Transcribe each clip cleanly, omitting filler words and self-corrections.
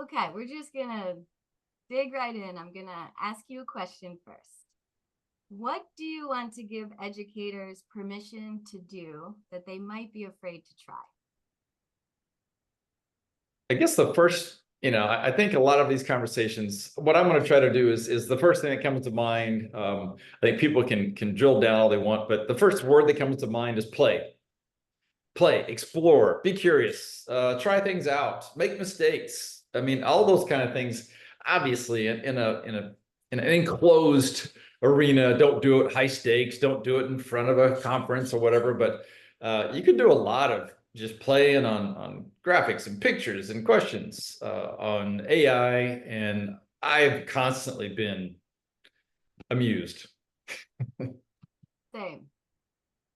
Okay, we're just gonna dig right in. I'm gonna ask you a question first. What do you want to give educators permission to do that they might be afraid to try? I guess the first, I think a lot of these conversations, what I'm going to try to do is the first thing that comes to mind. I think people can drill down all they want, but the first word that comes to mind is play, explore, be curious, try things out, make mistakes. I mean, all those kind of things, obviously in an enclosed arena, don't do it high stakes, don't do it in front of a conference or whatever, but you can do a lot of just playing on graphics and pictures and questions on AI, and I've constantly been amused. Same.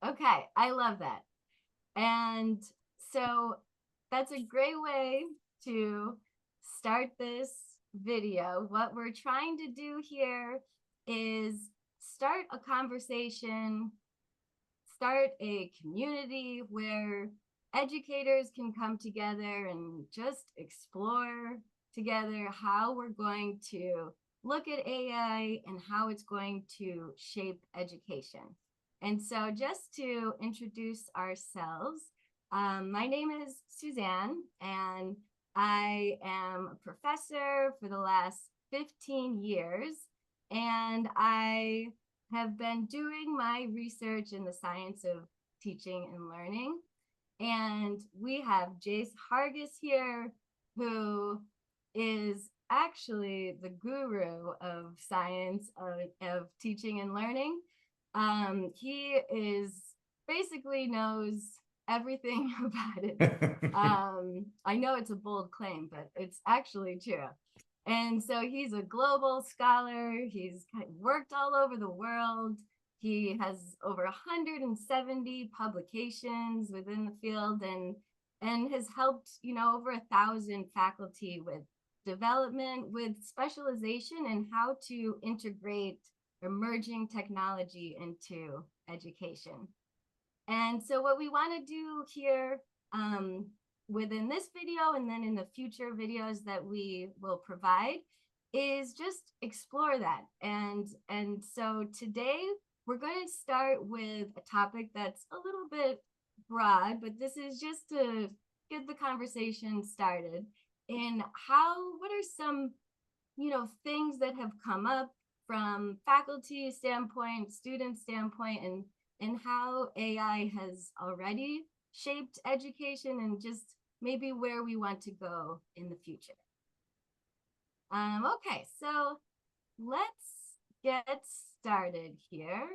Okay, I love that. And so that's a great way to start this video. What we're trying to do here is start a conversation, start a community where educators can come together and just explore together how we're going to look at AI and how it's going to shape education. And so just to introduce ourselves, my name is Suzanne, and I am a professor for the last 15 years, and I have been doing my research in the science of teaching and learning. And we have Jace Hargis here, who is actually the guru of science of teaching and learning. He is basically knows everything about it. I know it's a bold claim, but it's actually true. And so he's a global scholar. He's worked all over the world. He has over 170 publications within the field and has helped, over 1,000 faculty with development, with specialization in how to integrate emerging technology into education. And so what we want to do here within this video and then in the future videos that we will provide is just explore that. And so today we're going to start with a topic that's a little bit broad, but this is just to get the conversation started in what are some, things that have come up from faculty standpoint, student standpoint, and how AI has already shaped education and just maybe where we want to go in the future. Okay, so let's get started here.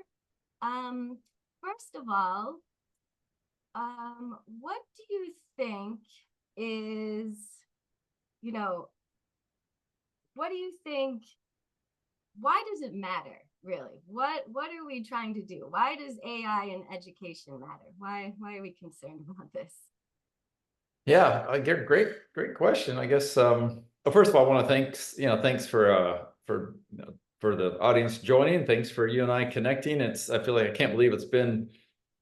First of all, what do you think is, what do you think, why does it matter, really? What are we trying to do? Why does AI in education matter? Why are we concerned about this? Yeah, I get great question. I guess well, first of all, I want to thanks for the audience joining. Thanks for you and I connecting. I feel like I can't believe it's been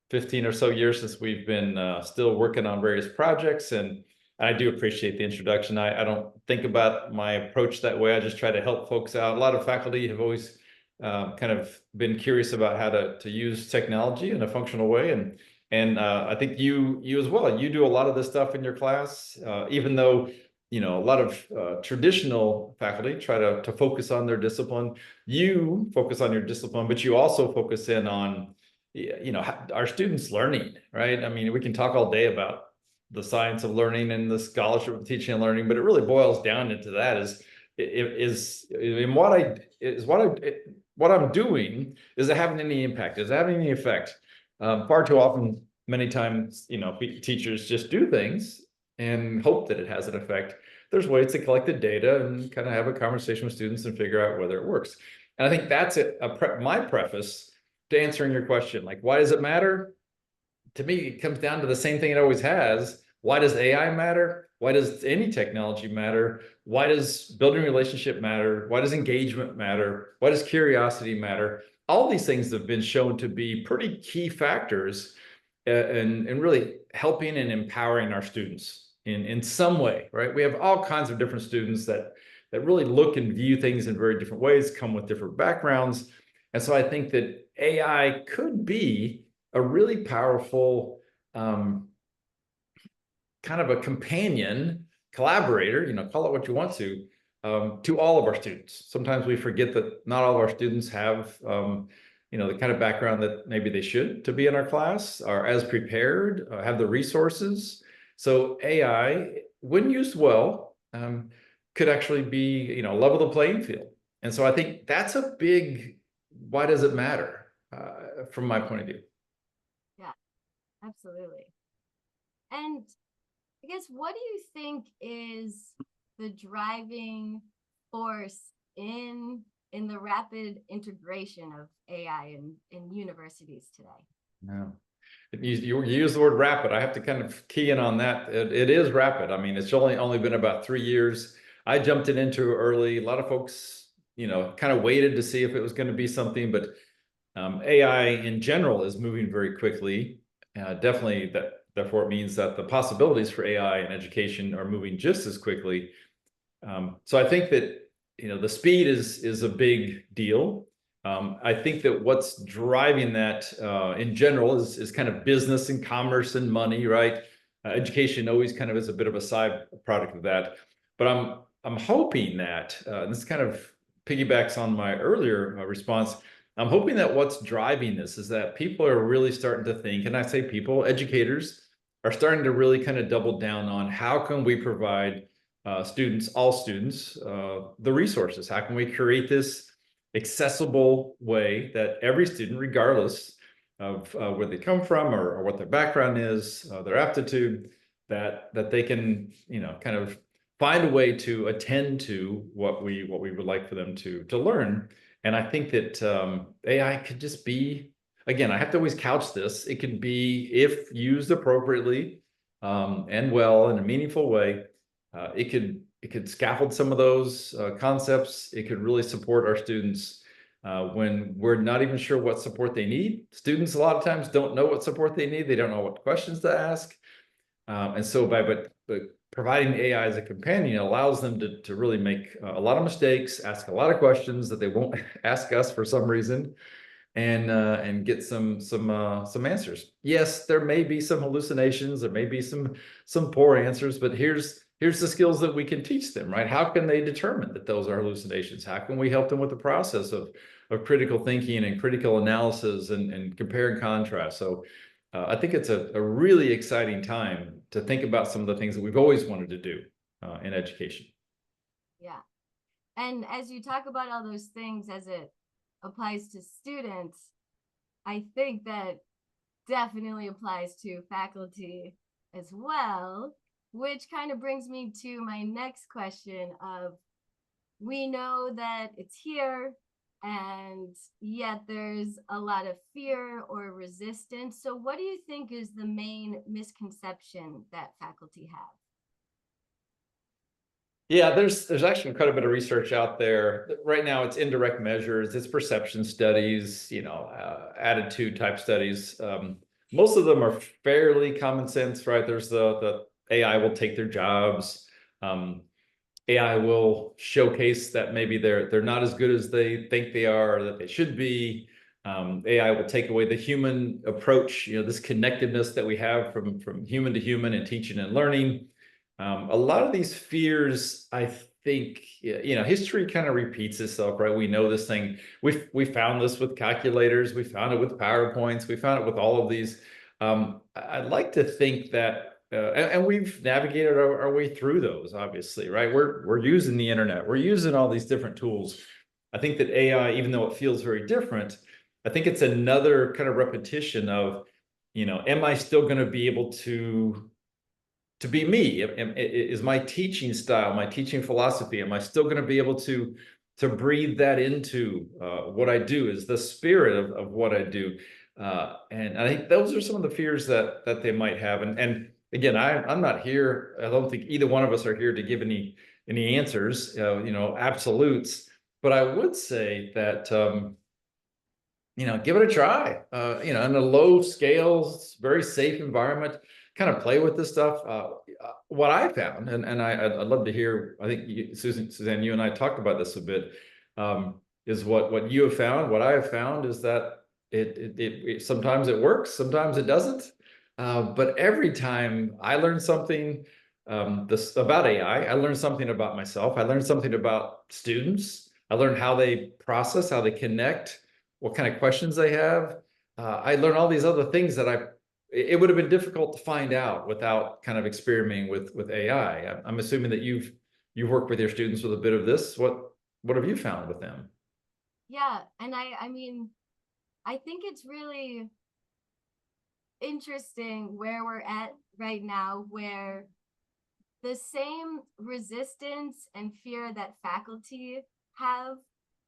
15 or so years since we've been still working on various projects, and I do appreciate the introduction. I don't think about my approach that way. I just try to help folks out. A lot of faculty have always kind of been curious about how to use technology in a functional way, and I think you as well. You do a lot of this stuff in your class, even though a lot of traditional faculty try to focus on their discipline. You focus on your discipline, but you also focus in on our students learning, right? I mean, we can talk all day about the science of learning and the scholarship of teaching and learning, but it really boils down into that what I'm doing, is it having any impact? Is it having any effect? Far too often, many times, teachers just do things and hope that it has an effect. There's ways to collect the data and kind of have a conversation with students and figure out whether it works. And I think that's my preface to answering your question. Like, why does it matter? To me, it comes down to the same thing it always has. Why does AI matter? Why does any technology matter? Why does building relationship matter? Why does engagement matter? Why does curiosity matter? All these things have been shown to be pretty key factors in really helping and empowering our students. in some way, right? We have all kinds of different students that really look and view things in very different ways, come with different backgrounds. And so I think that AI could be a really powerful kind of a companion, collaborator, call it what you want to all of our students. Sometimes we forget that not all of our students have, the kind of background that maybe they should to be in our class, are as prepared, have the resources. So AI, when used well, could actually be, level the playing field. And so I think that's a big, why does it matter, from my point of view? Yeah, absolutely. And I guess, what do you think is the driving force in the rapid integration of AI in universities today? No. You use the word rapid. I have to kind of key in on that. It is rapid. I mean, it's only been about 3 years. I jumped into early. A lot of folks, kind of waited to see if it was going to be something, but AI in general is moving very quickly. Definitely therefore it means that the possibilities for AI in education are moving just as quickly. So I think that, the speed is a big deal. I think that what's driving that in general is kind of business and commerce and money, right? Education always kind of is a bit of a side product of that. But I'm hoping that, and this kind of piggybacks on my earlier response, I'm hoping that what's driving this is that people are really starting to think, and I say people, educators are starting to really kind of double down on how can we provide all students, the resources. How can we create this accessible way that every student, regardless of where they come from or what their background is, their aptitude, that they can, kind of find a way to attend to what we would like for them to learn. And I think that AI could just be, again, I have to always couch this. It could be, if used appropriately and well in a meaningful way, it could scaffold some of those concepts. It could really support our students when we're not even sure what support they need. Students a lot of times don't know what support they need. They don't know what questions to ask. And so but providing AI as a companion allows them to really make a lot of mistakes, ask a lot of questions that they won't ask us for some reason, and get some answers. Yes, there may be some hallucinations, there may be some poor answers, but here's the skills that we can teach them, right? How can they determine that those are hallucinations? How can we help them with the process of critical thinking and critical analysis and compare and contrast? So I think it's a really exciting time to think about some of the things that we've always wanted to do in education. Yeah. And as you talk about all those things as it applies to students, I think that definitely applies to faculty as well, which kind of brings me to my next question of, we know that it's here, and yet there's a lot of fear or resistance. So what do you think is the main misconception that faculty have? Yeah, there's actually quite a bit of research out there. Right now, it's indirect measures, it's perception studies, attitude type studies. Most of them are fairly common sense, right? There's the AI will take their jobs. AI will showcase that maybe they're not as good as they think they are, or that they should be. AI will take away the human approach, this connectedness that we have from human to human in teaching and learning. A lot of these fears, I think, history kind of repeats itself, right? We know this thing. We found this with calculators. We found it with PowerPoints. We found it with all of these. I'd like to think that, and we've navigated our way through those, obviously, right? We're using the internet. We're using all these different tools. I think that AI, even though it feels very different, I think it's another kind of repetition of, am I still going to be able to be me? Is my teaching style, my teaching philosophy, am I still going to be able to breathe that into what I do? Is the spirit of what I do? And I think those are some of the fears that they might have. And again, I'm not here. I don't think either one of us are here to give any answers, absolutes. But I would say that give it a try. In a low scale, very safe environment. kind of play with this stuff. What I found, and I'd love to hear. I think Suzanne, you and I talked about this a bit. Is what you have found. What I have found is that it sometimes it works, sometimes it doesn't. But every time I learn something this about AI, I learned something about myself. I learned something about students. I learned how they process, how they connect, what kind of questions they have. I learned all these other things that it would have been difficult to find out without kind of experimenting with AI. I'm assuming that you've worked with your students with a bit of this. What have you found with them? Yeah, and I mean, I think it's really interesting where we're at right now, where the same resistance and fear that faculty have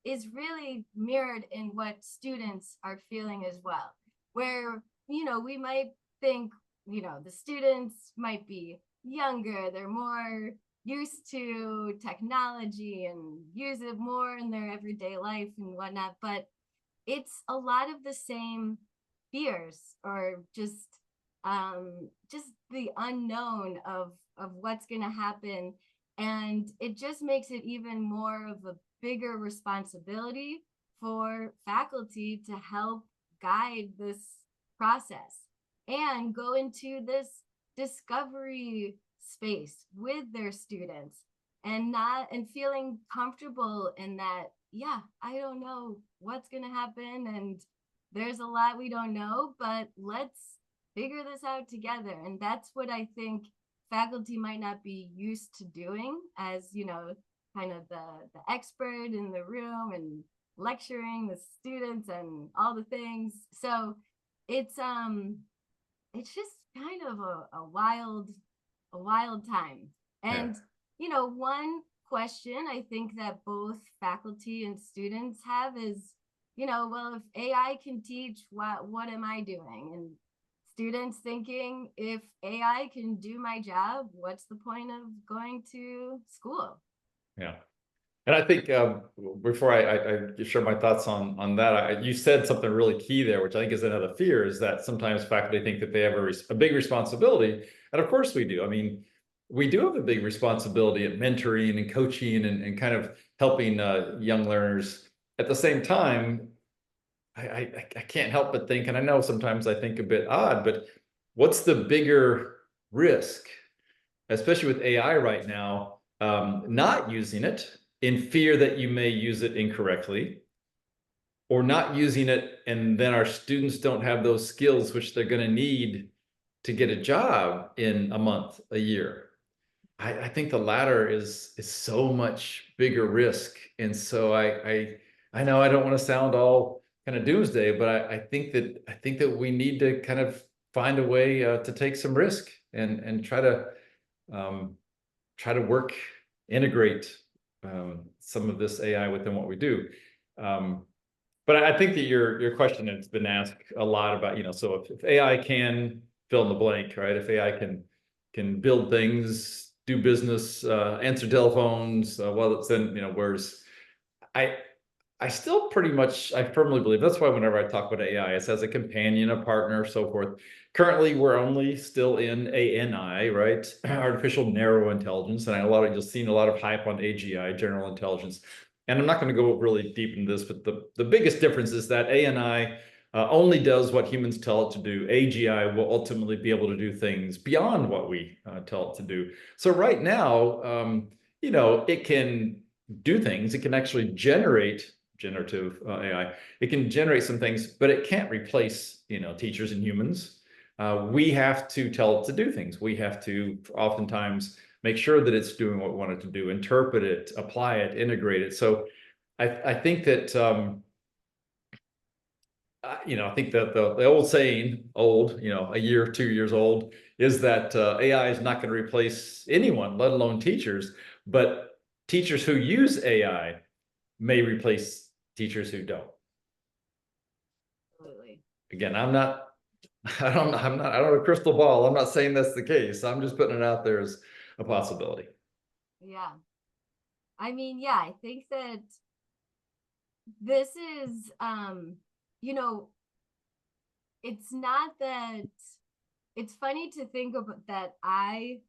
is really mirrored in what students are feeling as well. Where, we might think, the students might be younger, they're more used to technology and use it more in their everyday life and whatnot, but it's a lot of the same fears, or just the unknown of what's going to happen, and it just makes it even more of a bigger responsibility for faculty to help guide this process and go into this discovery space with their students, and feeling comfortable in that. Yeah, I don't know what's going to happen, and there's a lot we don't know, but let's figure this out together. And that's what I think faculty might not be used to doing, as kind of the expert in the room and lecturing the students and all the things. So it's it's just kind of a wild time. Yeah. And one question I think that both faculty and students have is, well, if AI can teach, what am I doing? And students thinking, if AI can do my job, what's the point of going to school? Yeah. And I think before I share my thoughts on that, you said something really key there, which I think is another fear, is that sometimes faculty think that they have a big responsibility. And of course we do. I mean, we do have a big responsibility at mentoring and coaching and kind of helping young learners. At the same time, I can't help but think, and I know sometimes I think a bit odd, but what's the bigger risk, especially with AI right now, not using it in fear that you may use it incorrectly, or not using it and then our students don't have those skills which they're going to need to get a job in a month, a year. I think the latter is so much bigger risk. And so I know I don't want to sound all kind of doomsday, but I think that we need to kind of find a way to take some risk and um, try to integrate some of this AI within what we do. But I think that your question has been asked a lot about, so if AI can fill in the blank, right? If AI can build things, do business, answer telephones, well, it's then, whereas I I still I firmly believe that's why whenever I talk about AI, it's as a companion, a partner, so forth. Currently, we're only still in ANI, right? Artificial narrow intelligence. And you'll see a lot of hype on AGI, general intelligence. And I'm not going to go really deep into this, but the biggest difference is that ANI only does what humans tell it to do. AGI will ultimately be able to do things beyond what we tell it to do. So right now, it can do things. It can actually generate generative AI. It can generate some things, but it can't replace, teachers and humans. We have to tell it to do things. We have to oftentimes make sure that it's doing what we want it to do, interpret it, apply it, integrate it. So I think that, I think that the old saying, a year, 2 years old, is that AI is not going to replace anyone, let alone teachers. But teachers who use AI may replace teachers who don't. Absolutely. Again, I don't have a crystal ball. I'm not saying that's the case. I'm just putting it out there as a possibility. Yeah. I mean, yeah, I think that this is, you know, it's not that it's funny to think about that I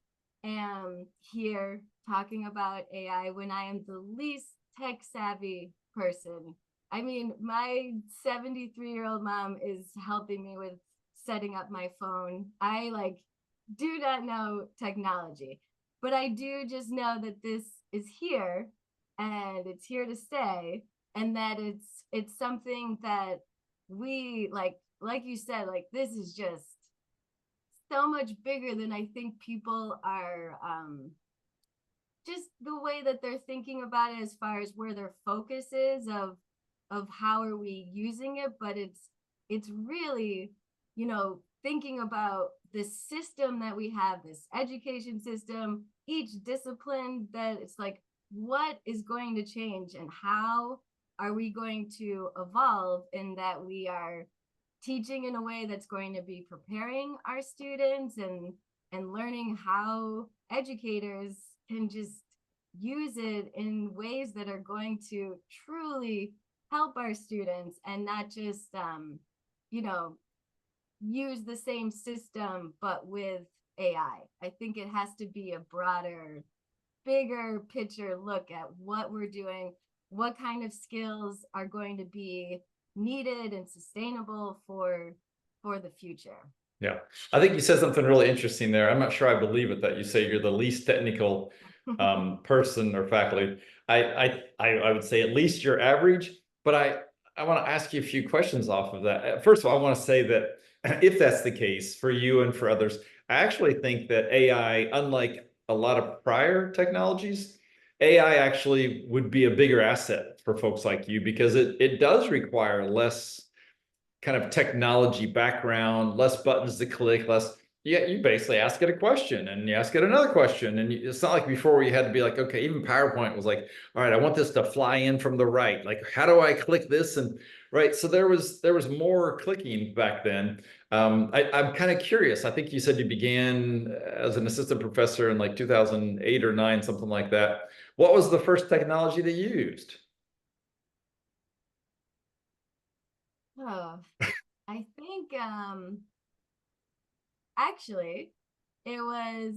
am here talking about AI when I am the least tech savvy person. I mean, my 73-year-old mom is helping me with setting up my phone. I like do not know technology, but I do just know that this is here and it's here to stay, and that it's something that we like you said, like this is just so much bigger than I think people are just the way that they're thinking about it as far as where their focus is of how are we using it. But it's really, you know, thinking about the system that we have, this education system, each discipline, that it's like what is going to change and how are we going to evolve, in that we are teaching in a way that's going to be preparing our students and learning how educators can just use it in ways that are going to truly help our students, and not just you know, use the same system but with AI. I think it has to be a broader, bigger picture look at what we're doing, what kind of skills are going to be needed and sustainable for the future. Yeah, I think you said something really interesting there. I'm not sure I believe it that you say you're the least technical person or faculty. I would say at least you're average, but I want to ask you a few questions off of that. First of all, I want to say that if that's the case for you and for others, I actually think that AI, unlike a lot of prior technologies, AI actually would be a bigger asset for folks like you, because it does require less kind of technology background, less buttons to click, less. Yeah, you basically ask it a question and you ask it another question. And it's not like before where you had to be like, okay, even PowerPoint was like, all right, I want this to fly in from the right. Like, how do I click this? And right. So there was more clicking back then. I'm kind of curious. I think you said you began as an assistant professor in like 2008 or nine, something like that. What was the first technology that you used? Oh, I think actually it was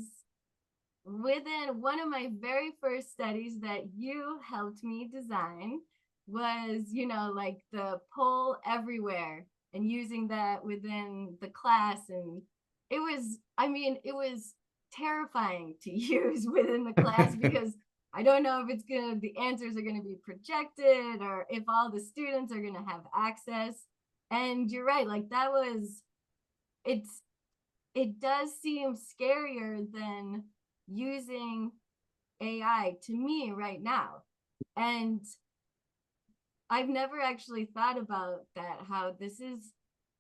within one of my very first studies that you helped me design, was, you know, like the poll everywhere and using that within the class. And it was, I mean, it was terrifying to use within the class because I don't know if it's gonna, the answers are gonna be projected or if all the students are gonna have access. And you're right, like that was, it's, it does seem scarier than using AI to me right now. And I've never actually thought about that, how this is,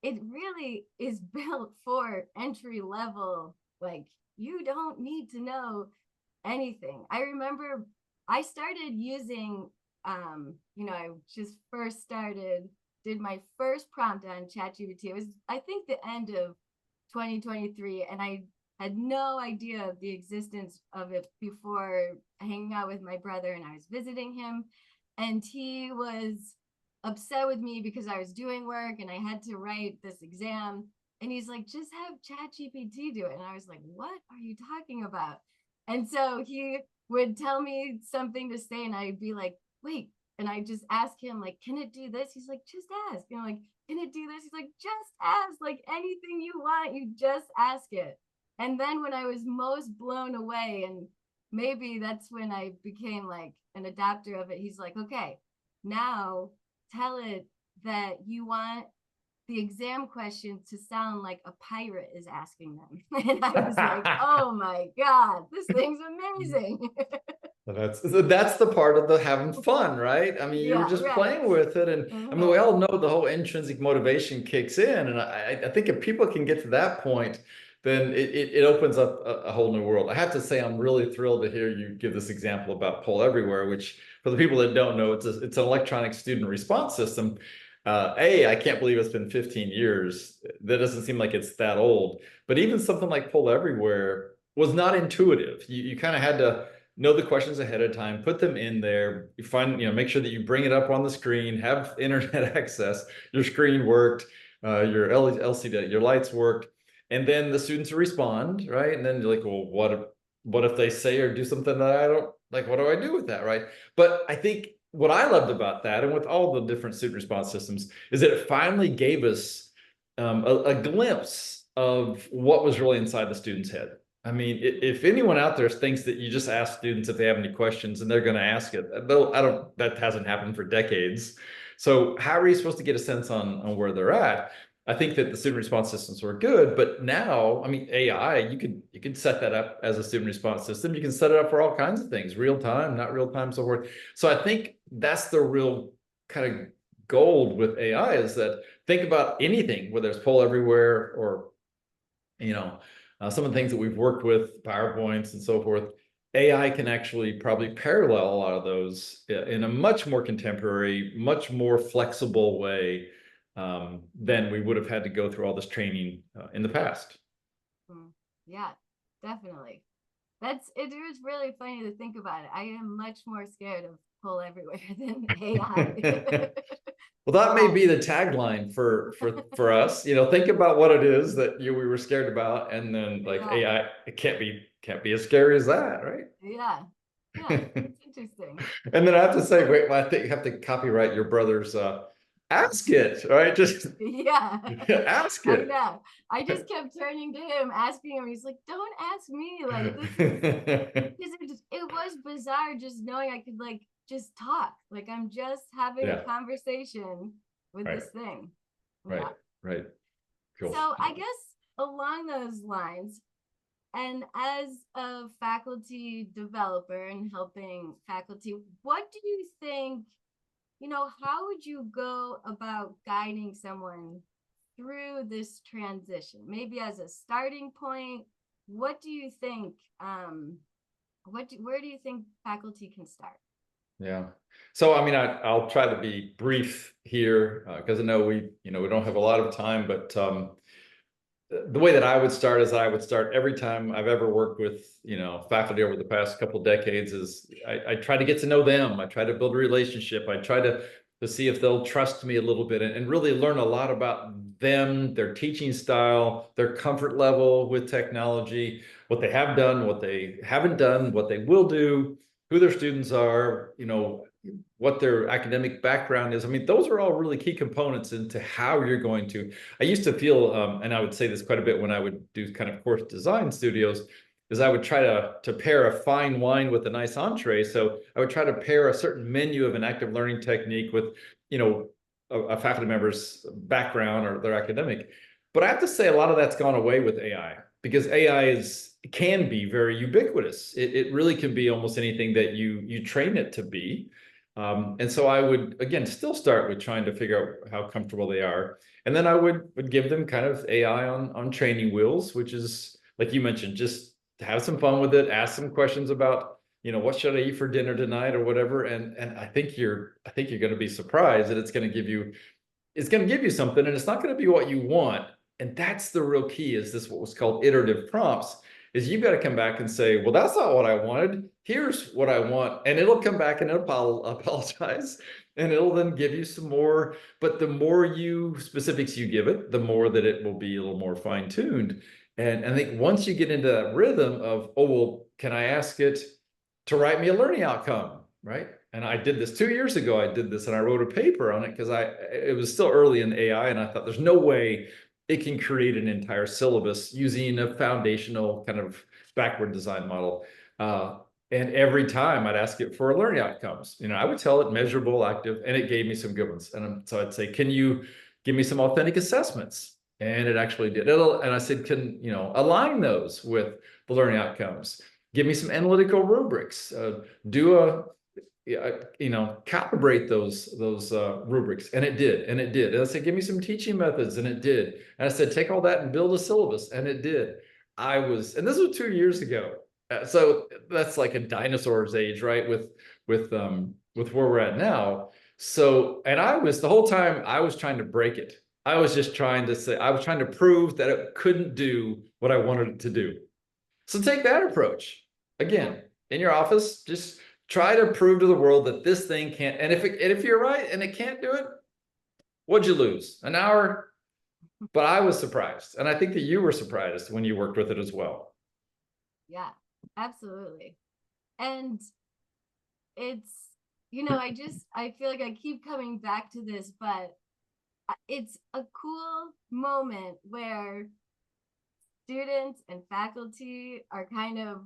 it really is built for entry level. Like, you don't need to know anything. I remember I started using, you know, I just first started, did my first prompt on ChatGPT. It was, I think, the end of 2023, and I had no idea of the existence of it before hanging out with my brother and I was visiting him, and he was upset with me because I was doing work and I had to write this exam, and he's like, just have ChatGPT do it. And I was like, what are you talking about? And so he would tell me something to say and I'd be like, wait, and I just ask him like, can it do this? He's like, just ask. You know, like, can it do this? He's like, just ask, like anything you want, you just ask it. And then when I was most blown away, and maybe that's when I became like an adapter of it, he's like, okay, now tell it that you want the exam questions to sound like a pirate is asking them. And I was like, oh my God, this thing's amazing. That's the part of the having fun, right? I mean, you were Yeah, just right. playing with it, and I mean, we Uh-huh. all know the whole intrinsic motivation kicks in, and I think if people can get to that point, then it opens up a whole new world. I have to say, I'm really thrilled to hear you give this example about Poll Everywhere, which for the people that don't know, it's an electronic student response system. I can't believe it's been 15 years. That doesn't seem like it's that old. But even something like Poll Everywhere was not intuitive. You kind of had to know the questions ahead of time, put them in there, you find, make sure that you bring it up on the screen, have internet access, your screen worked, your LCD, your lights worked. and then the students respond, right? And then you're like, well, what if they say or do something that I don't like? What do I do with that, right? But I think what I loved about that, and with all the different student response systems, is that it finally gave us a glimpse of what was really inside the student's head. I mean, if anyone out there thinks that you just ask students if they have any questions and they're going to ask it, though I don't, that hasn't happened for decades. So how are you supposed to get a sense on where they're at? I think that the student response systems were good, but now, I mean, AI, you can set that up as a student response system. You can set it up for all kinds of things, real time, not real time, so forth. So I think that's the real kind of gold with AI, is that think about anything, whether it's poll everywhere or, you know, some of the things that we've worked with, PowerPoints and so forth. AI can actually probably parallel a lot of those in a much more contemporary, much more flexible way than we would have had to go through all this training in the past. Yeah, definitely. It was really funny to think about it. I am much more scared of pull everywhere than AI. Well, that may be the tagline for us. You know, think about what it is that we were scared about, and then like Yeah, AI, it can't be as scary as that, right? yeah, yeah. It's interesting. And then I have to say, wait, well, I think you have to copyright your brother's ask it, right? Just Yeah, ask I it. know. I just kept turning to him, asking him. He's like, "Don't ask me. Like this is because it was bizarre just knowing I could like just talk. Like I'm just having a Yeah, conversation with right, this thing." right, Yeah. right. Cool. So I guess along those lines, and as a faculty developer and helping faculty, what do you think, how would you go about guiding someone through this transition? Maybe as a starting point, what do you think, where do you think faculty can start? Yeah. So, I mean, I'll try to be brief here because I know we don't have a lot of time, but the way that I would start is I would start every time I've ever worked with, faculty over the past couple of decades is I try to get to know them. I try to build a relationship. I try to see if they'll trust me a little bit and really learn a lot about them, their teaching style, their comfort level with technology, what they have done, what they haven't done, what they will do, who their students are, what their academic background is. I mean, those are all really key components into how you're going to. I used to feel, and I would say this quite a bit when I would do kind of course design studios, is I would try to pair a fine wine with a nice entree. So I would try to pair a certain menu of an active learning technique with, a faculty member's background or their academic. But I have to say a lot of that's gone away with AI because AI can be very ubiquitous. It really can be almost anything that you train it to be. And so I would, again, still start with trying to figure out how comfortable they are. And then I would give them kind of AI on training wheels, which is, like you mentioned, just to have some fun with it, ask some questions about, what should I eat for dinner tonight or whatever. And I think you're going to be surprised that it's going to give you something, and it's not going to be what you want. And that's the real key, is this what was called iterative prompts, is you've got to come back and say, well, that's not what I wanted. Here's what I want. And it'll come back and it'll apologize. And it'll then give you some more. But the more specifics you give it, the more that it will be a little more fine-tuned. And I think once you get into that rhythm of, oh, well, can I ask it to write me a learning outcome, right? And I did this 2 years ago. I did this and I wrote a paper on it because it was still early in AI, and I thought there's no way it can create an entire syllabus using a foundational kind of backward design model. And every time I'd ask it for learning outcomes, I would tell it measurable, active, and it gave me some good ones. And so I'd say, can you give me some authentic assessments? And it actually did. And I said, can align those with the learning outcomes? Give me some analytical rubrics. Calibrate those rubrics, and it did, and it did. And I said, give me some teaching methods, and it did. And I said, take all that and build a syllabus, and it did. And this was 2 years ago. So that's like a dinosaur's age, right? With where we're at now. So, and the whole time I was trying to break it. I was trying to prove that it couldn't do what I wanted it to do. So take that approach. Again, in your office, just try to prove to the world that this thing can't. And if you're right and it can't do it, what'd you lose? An hour? but I was surprised. And I think that you were surprised when you worked with it as well. Yeah, absolutely. And it's, I feel like I keep coming back to this, but it's a cool moment where students and faculty are kind of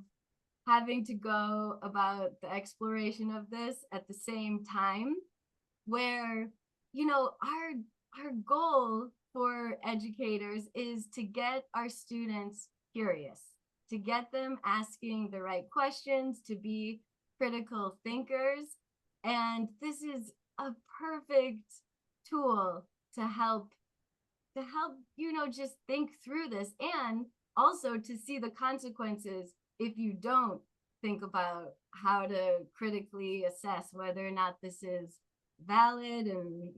having to go about the exploration of this at the same time, where our goal for educators is to get our students curious, to get them asking the right questions, to be critical thinkers. And this is a perfect tool to help just think through this, and also to see the consequences if you don't think about how to critically assess whether or not this is valid, and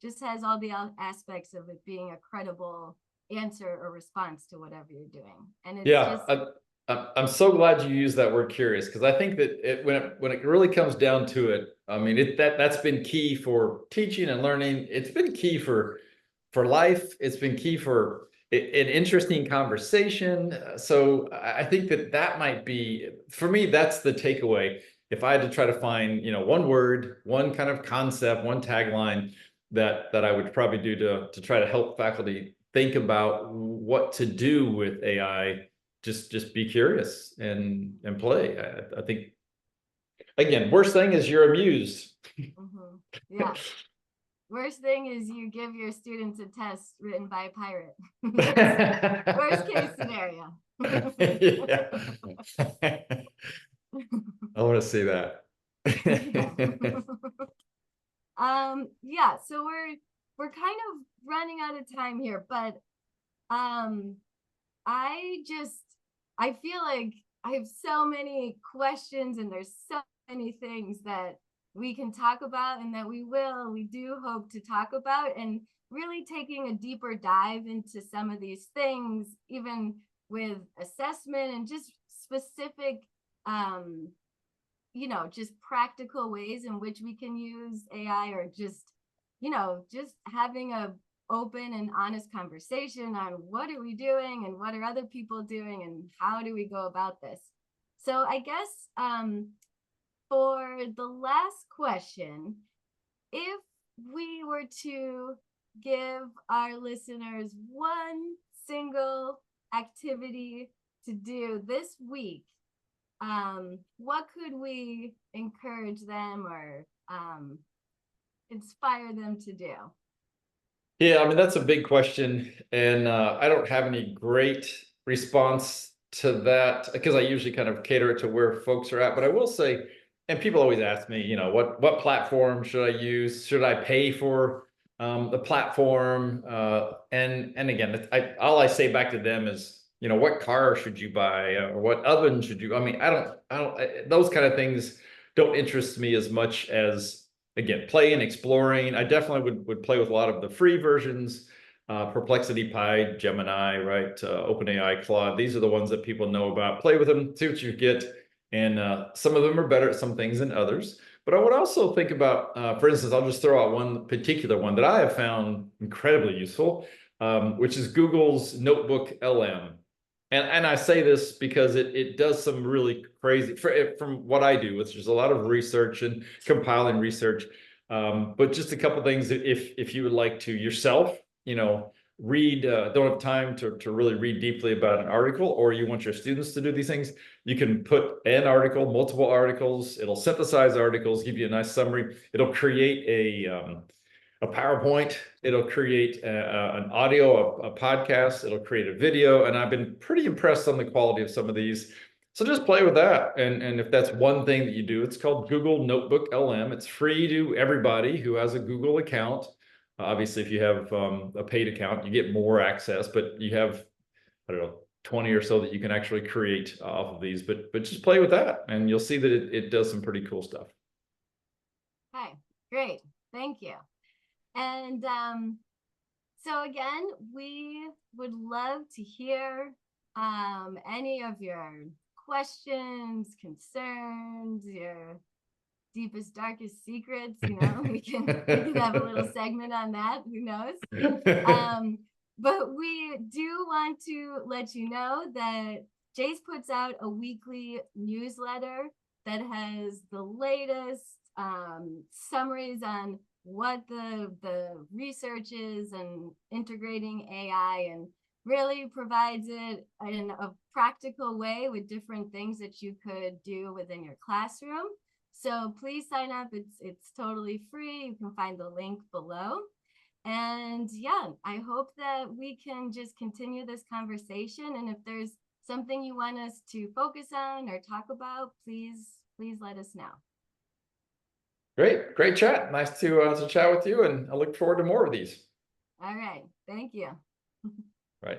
just has all the aspects of it being a credible answer or response to whatever you're doing. And it's Yeah, just I'm so glad you used that word curious, because I think that when it really comes down to it, I mean that's been key for teaching and learning. It's been key for life. It's been key for an interesting conversation. So I think that might be, for me, that's the takeaway. If I had to try to find, one word, one kind of concept, one tagline that I would probably do to try to help faculty think about what to do with AI, just be curious and play. I think, again, worst thing is you're amused. mhm. Yeah. Worst thing is you give your students a test written by a pirate. Worst case scenario. Yeah. I want to see that. Yeah. Yeah, so we're kind of running out of time here, but um I just I feel like I have so many questions, and there's so many things that we can talk about, and that we do hope to talk about, and really taking a deeper dive into some of these things, even with assessment and just specific just practical ways in which we can use AI, or just having a open and honest conversation on what are we doing and what are other people doing and how do we go about this. So I guess for the last question, if we were to give our listeners one single activity to do this week, what could we encourage them or inspire them to do? Yeah, I mean, that's a big question. And I don't have any great response to that, because I usually kind of cater it to where folks are at. But I will say, and people always ask me, what platform should I use? Should I pay for the platform? And again, all I say back to them is, what car should you buy, or what oven should you? I mean, those kind of things don't interest me as much as, again, playing, exploring. I definitely would play with a lot of the free versions, Perplexity, Pi, Gemini, right? OpenAI, Claude. These are the ones that people know about. Play with them, see what you get. And some of them are better at some things than others. But I would also think about, for instance, I'll just throw out one particular one that I have found incredibly useful, which is Google's Notebook LM. And I say this because it does some really crazy, from what I do, which is a lot of research and compiling research. But just a couple things, if you would like to yourself, read, don't have time to really read deeply about an article, or you want your students to do these things, you can put an article, multiple articles, it'll synthesize articles, give you a nice summary. It'll create a PowerPoint, it'll create an audio, a podcast, it'll create a video. And I've been pretty impressed on the quality of some of these. So just play with that. And if that's one thing that you do, it's called Google Notebook LM. It's free to everybody who has a Google account. Obviously, if you have a paid account, you get more access, but you have, I don't know, 20 or so that you can actually create off of these. But just play with that, and you'll see that it does some pretty cool stuff. Okay, great. Thank you. And so again, we would love to hear any of your questions, concerns, your deepest, darkest secrets. We can have a little segment on that. Who knows? But we do want to let you know that Jace puts out a weekly newsletter that has the latest summaries on what the research is and integrating AI, and really provides it in a practical way with different things that you could do within your classroom. So please sign up. It's totally free. You can find the link below. And yeah, I hope that we can just continue this conversation. And if there's something you want us to focus on or talk about, please let us know. Great chat. Nice to chat with you, and I look forward to more of these. All right. Thank you. Right.